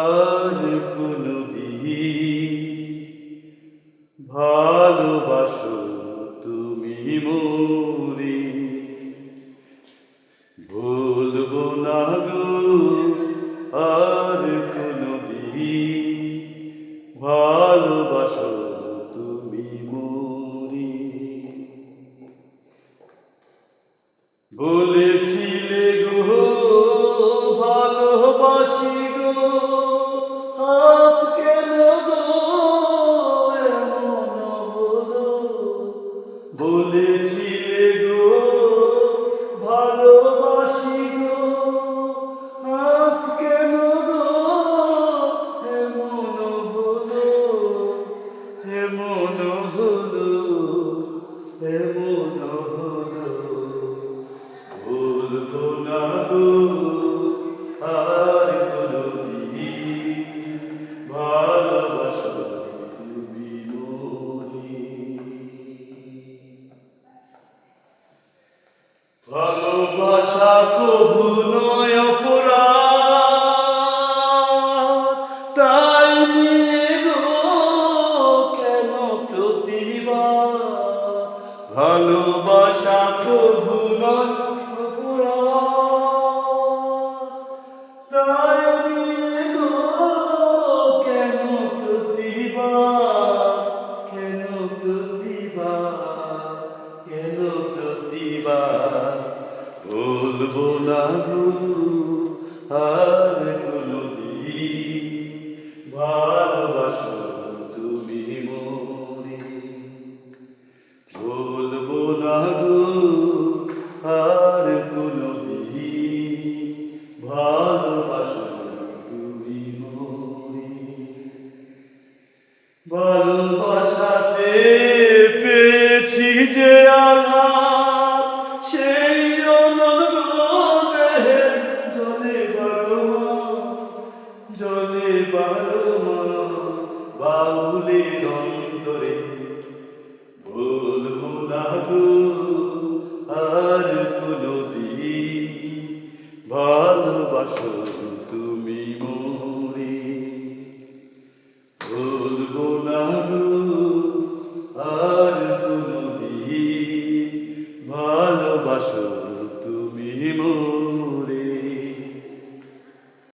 আর কোনদিন ভালোবাসো তুমি মোরে, ভুলবো না গো আর কোনদিন ভালোবাসো তুমি মোরে। বলেছিলে গো ভালোবাসি গো, আজ কেন গো এমন হলো? বলেছিলে গো ভালোবাসি গো, আজ কেন গো এমন হলো? এমন হলো, এমন হলো। ভুলবো না গো আর কোনদিন ভালোবাসো তুমি মোরে। ভালোবাসা কভু নয় অপরাধ, তাই নিয়ে গো কেন প্রতিবাদ? ভালোবাসা কভু নয় অপরাধ, তাই নিয়ে গো কেন প্রতিবাদ? কেন প্রতিবাদ? কেন প্রতিবাদ? বলবো না গো আর কোনদিন ভালোবাসো তুমি মোরে। বলবো না গো আর কোনদিন ভালোবাসো তুমি মোরে। ভালোবাসাতে পেয়েছি যে আঘাত, সেই অনর্গল দেহে জলে বারো মাস, জলে বারো মাস বাউলের অন্তরে। বলবো না গো আর কোনদিন ভালোবাসো তুমি মোরে। বলবো না